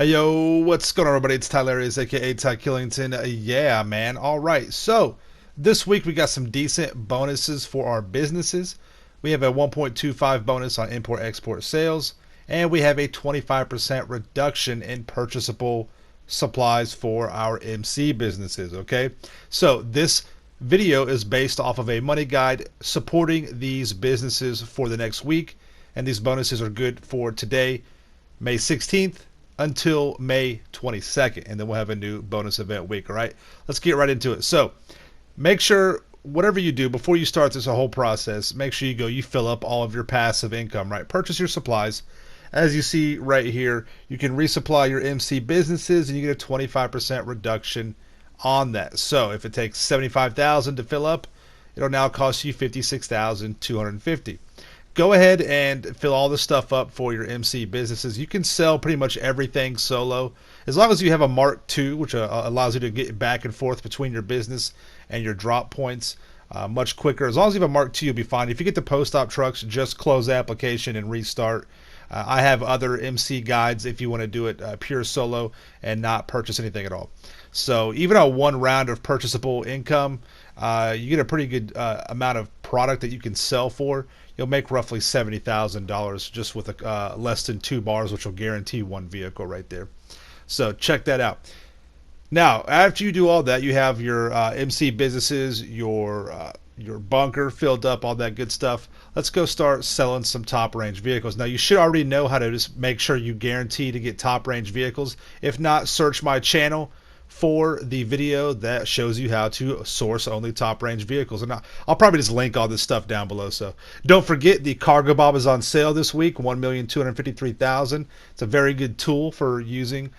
Hey yo, what's going on everybody? It's Tylarious, aka Ty Killington. Yeah, man. Alright, so this week we got some decent bonuses for our businesses. We have a 1.25 bonus on import-export sales, and we have a 25% reduction in purchasable supplies for our MC businesses, okay? So this video is based off of a money guide supporting these businesses for the next week, and these bonuses are good for today, May 16th until May 22nd, and then we'll have a new bonus event week. All right, let's get right into it. So make sure whatever you do before you start this whole process, make sure you fill up all of your passive income, right? Purchase your supplies. As you see right here, you can resupply your MC businesses and you get a 25% reduction on that. So if it takes 75,000 to fill up, it'll now cost you 56,250. Go ahead and fill all the stuff up for your MC businesses. You can sell pretty much everything solo as long as you have a Mark II, which allows you to get back and forth between your business and your drop points much quicker. As long as you have a Mark II, you'll be fine. If you get the post-op trucks, just close the application and restart. I have other MC guides if you want to do it pure solo and not purchase anything at all. So even on one round of purchasable income, you get a pretty good amount of product that you can sell for. You'll make roughly $70,000 just with less than 2 bars, which will guarantee one vehicle right there. So check that out. Now, after you do all that, you have your MC businesses, your bunker filled up, all that good stuff. Let's go start selling some top range vehicles. Now, you should already know how to just make sure you guarantee to get top range vehicles. If not, search my channel for the video that shows you how to source only top range vehicles. And I'll probably just link all this stuff down below. So don't forget the Cargo Bob is on sale this week, 1,253,000. It's a very good tool for using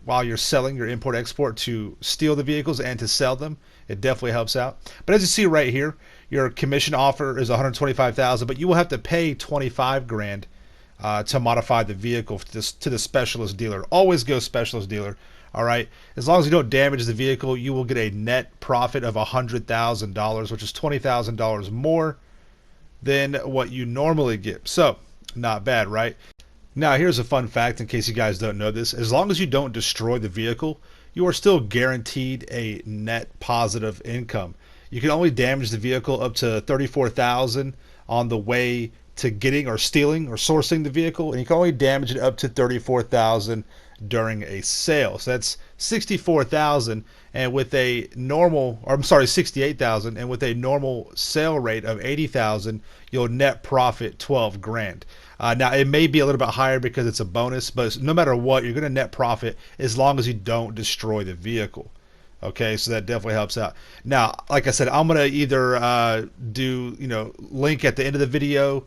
while you're selling your import export to steal the vehicles and to sell them. It definitely helps out. But as you see right here, your commission offer is 125,000, but you will have to pay 25 grand to modify the vehicle to the specialist dealer. Always go specialist dealer. All right. As long as you don't damage the vehicle, you will get a net profit of $100,000, which is $20,000 more than what you normally get. So, not bad, right? Now, here's a fun fact in case you guys don't know this. As long as you don't destroy the vehicle, you are still guaranteed a net positive income. You can only damage the vehicle up to $34,000 on the way to getting or stealing or sourcing the vehicle, and you can only damage it up to $34,000 during a sale. So that's 64,000, and with a normal, or I'm sorry, 68,000, and with a normal sale rate of 80,000, you'll net profit 12 grand. Now it may be a little bit higher because it's a bonus, but no matter what, you're going to net profit as long as you don't destroy the vehicle. Okay, so that definitely helps out. Now, like I said, I'm going to either do, link at the end of the video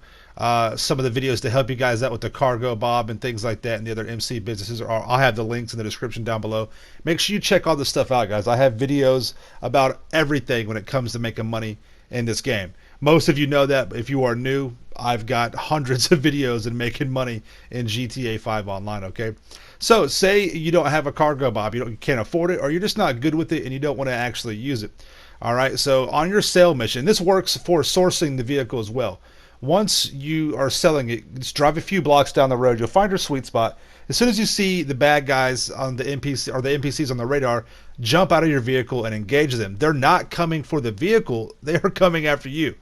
some of the videos to help you guys out with the Cargo Bob and things like that and the other MC businesses. Or I'll have the links in the description down below. Make sure you check all this stuff out, guys. I have videos about everything when it comes to making money in this game. Most of you know that, but if you are new, I've got hundreds of videos in making money in GTA 5 Online, okay? So say you don't have a Cargo Bob, you can't afford it, or you're just not good with it and you don't want to actually use it. All right, so on your sale mission, this works for sourcing the vehicle as well. Once you are selling it, just drive a few blocks down the road. You'll find your sweet spot. As soon as you see the bad guys on the NPC or the NPCs on the radar, jump out of your vehicle and engage them. They're not coming for the vehicle. They are coming after you.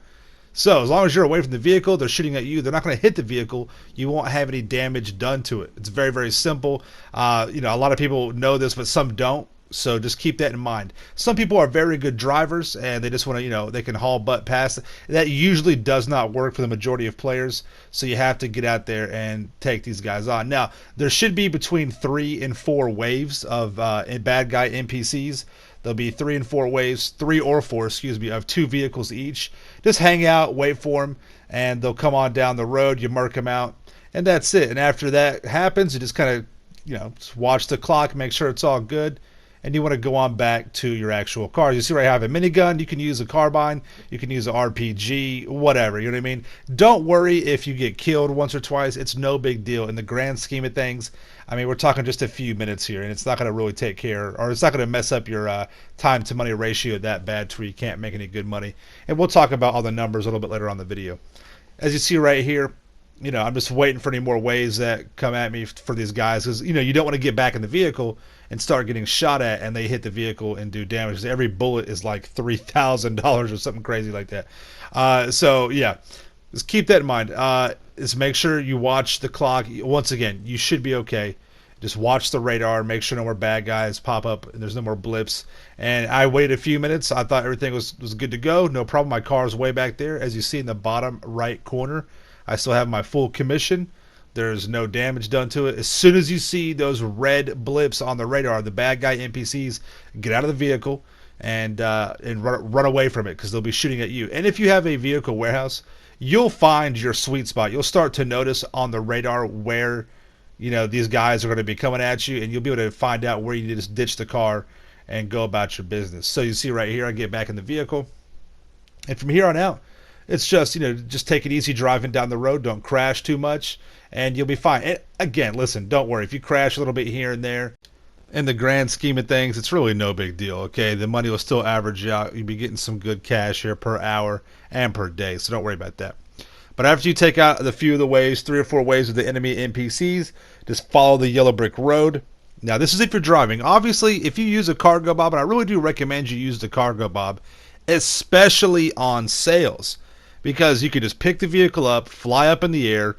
So as long as you're away from the vehicle, they're shooting at you. They're not going to hit the vehicle. You won't have any damage done to it. It's very, very simple. A lot of people know this, but some don't. So just keep that in mind. Some people are very good drivers and they just want to, they can haul butt past. That usually does not work for the majority of players. So you have to get out there and take these guys on. Now, there should be between 3 and 4 waves of bad guy NPCs. There'll be 3 and 4 waves, 3 or 4, of 2 vehicles each. Just hang out, wait for them, and they'll come on down the road. You mark them out, and that's it. And after that happens, you just kind of, just watch the clock, make sure it's all good. And you want to go on back to your actual car. You see right, I have a minigun. You can use a carbine. You can use an RPG, whatever. You know what I mean? Don't worry if you get killed once or twice. It's no big deal in the grand scheme of things. I mean, we're talking just a few minutes here, and it's not going to really take care, or it's not going to mess up your time to money ratio that bad to where you can't make any good money. And we'll talk about all the numbers a little bit later on in the video. As you see right here, I'm just waiting for any more waves that come at me for these guys, because you don't want to get back in the vehicle and start getting shot at, and they hit the vehicle and do damage. Every bullet is like $3,000 or something crazy like that. So yeah, just keep that in mind. Just make sure you watch the clock. Once again, you should be okay. Just watch the radar, make sure no more bad guys pop up and there's no more blips. And I waited a few minutes. I thought everything was good to go. No problem. My car is way back there. As you see in the bottom right corner, I still have my full commission. There's no damage done to it. As soon as you see those red blips on the radar, the bad guy NPCs, get out of the vehicle and run away from it, because they'll be shooting at you. And if you have a vehicle warehouse, you'll find your sweet spot. You'll start to notice on the radar where these guys are going to be coming at you, and you'll be able to find out where you need to just ditch the car and go about your business. So you see right here, I get back in the vehicle, and from here on out, it's just just take it easy driving down the road. Don't crash too much, and you'll be fine. And again, listen, don't worry if you crash a little bit here and there. In the grand scheme of things, it's really no big deal. Okay, the money will still average out. You'll be getting some good cash here per hour and per day, so don't worry about that. But after you take out the few of the waves, 3 or 4 waves of the enemy NPCs, just follow the yellow brick road. Now, this is if you're driving. Obviously, if you use a cargo bob, and I really do recommend you use the cargo bob, especially on sales, because you can just pick the vehicle up, fly up in the air,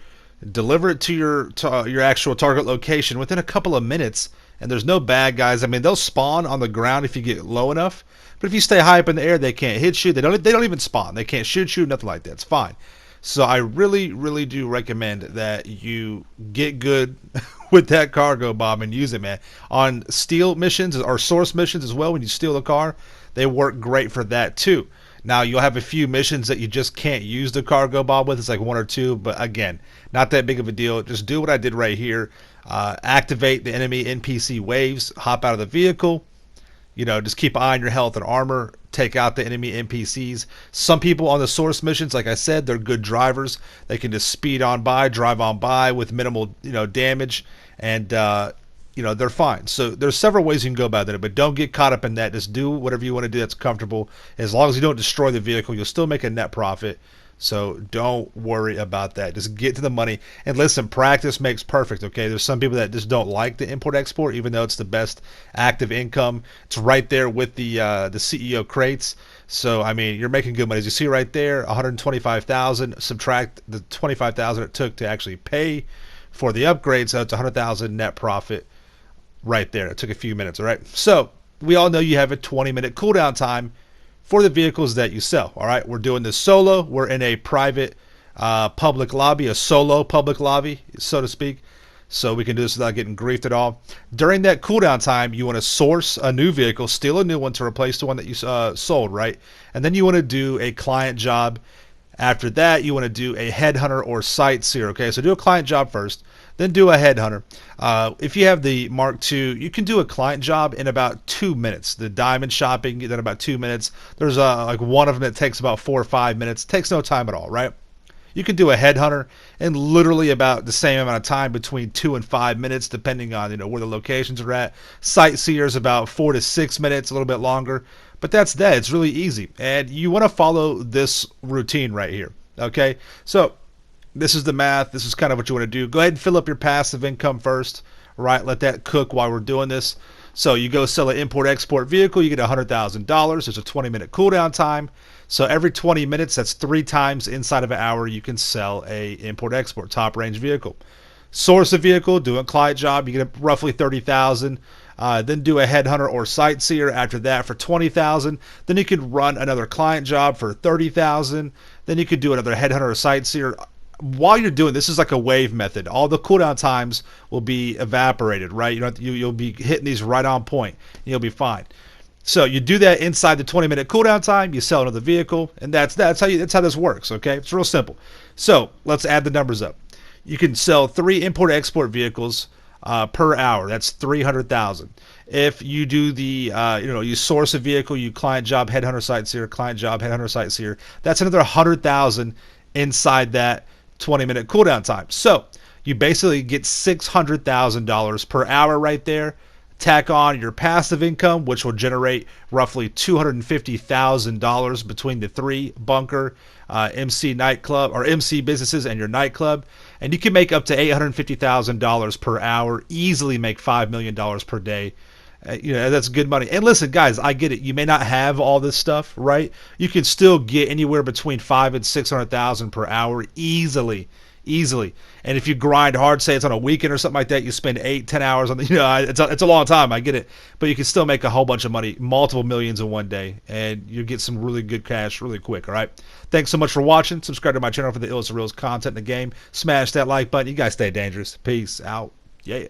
deliver it to your actual target location within a couple of minutes, and there's no bad guys. I mean, they'll spawn on the ground if you get low enough, but if you stay high up in the air, they can't hit you. They don't even spawn. They can't shoot you, nothing like that. It's fine. So I really, really do recommend that you get good with that cargo bob and use it, man. On steal missions or source missions as well, when you steal the car, they work great for that too. Now, you'll have a few missions that you just can't use the cargo bob with. It's like 1 or 2, but again, not that big of a deal. Just do what I did right here. Activate the enemy NPC waves, hop out of the vehicle. Just keep an eye on your health and armor. Take out the enemy NPCs. Some people on the source missions, like I said, they're good drivers. They can just speed on by, drive on by with minimal, damage, and they're fine. So there's several ways you can go about it, but don't get caught up in that. Just do whatever you want to do that's comfortable. As long as you don't destroy the vehicle, you'll still make a net profit. So don't worry about that. Just get to the money. And listen, practice makes perfect, okay? There's some people that just don't like the import-export, even though it's the best active income. It's right there with the CEO crates. So, I mean, you're making good money. As you see right there, $125,000. Subtract the $25,000 it took to actually pay for the upgrade, so it's $100,000 net profit right there. It took a few minutes, all right? So, we all know you have a 20-minute cooldown time for the vehicles that you sell. All right, we're doing this solo. We're in a private public lobby, a solo public lobby, so to speak. So we can do this without getting griefed at all. During that cooldown time, you want to source a new vehicle, steal a new one to replace the one that you sold, right? And then you want to do a client job. After that, you want to do a headhunter or sightseer. Okay, so do a client job first, then do a headhunter. If you have the Mark II, you can do a client job in about 2 minutes. The diamond shopping, then about 2 minutes. There's like one of them that takes about 4 or 5 minutes. It takes no time at all, right? You can do a headhunter in literally about the same amount of time, between 2 and 5 minutes, depending on where the locations are at. Sightseers about 4 to 6 minutes, a little bit longer. But that's that. It's really easy. And you want to follow this routine right here. Okay? So this is the math. This is kind of what you want to do. Go ahead and fill up your passive income first. Right? Let that cook while we're doing this. So you go sell an import-export vehicle. You get $100,000. There's a 20-minute cooldown time. So every 20 minutes, that's 3 times inside of an hour, you can sell a import-export top-range vehicle. Source a vehicle, do a client job, you get roughly $30,000. Then do a headhunter or sightseer after that for $20,000. Then you could run another client job for $30,000. Then you could do another headhunter or sightseer. While you're doing this is like a wave method. All the cooldown times will be evaporated, right? You'll be hitting these right on point. You'll be fine. So you do that inside the 20-minute cooldown time. You sell another vehicle, and that's how this works. Okay, it's real simple. So let's add the numbers up. You can sell 3 import-export vehicles per hour. That's 300,000. If you do the you source a vehicle, you client job, headhunter, sightseer, client job, headhunter, sightseer. That's another 100,000 inside that 20-minute cooldown time. So you basically get $600,000 per hour right there. Tack on your passive income, which will generate roughly $250,000 between the 3 bunker MC nightclub or MC businesses and your nightclub. and you can make up to $850,000 per hour, easily make $5 million per day. That's good money. And listen, guys, I get it. You may not have all this stuff, right? You can still get anywhere between 5 and 600,000 per hour easily, easily. And if you grind hard, say it's on a weekend or something like that, you spend 8-10 hours on the, it's a long time. I get it, but you can still make a whole bunch of money, multiple millions in one day, and you get some really good cash really quick. All right. Thanks so much for watching. Subscribe to my channel for the illest and realest content in the game. Smash that like button. You guys stay dangerous. Peace out. Yeah.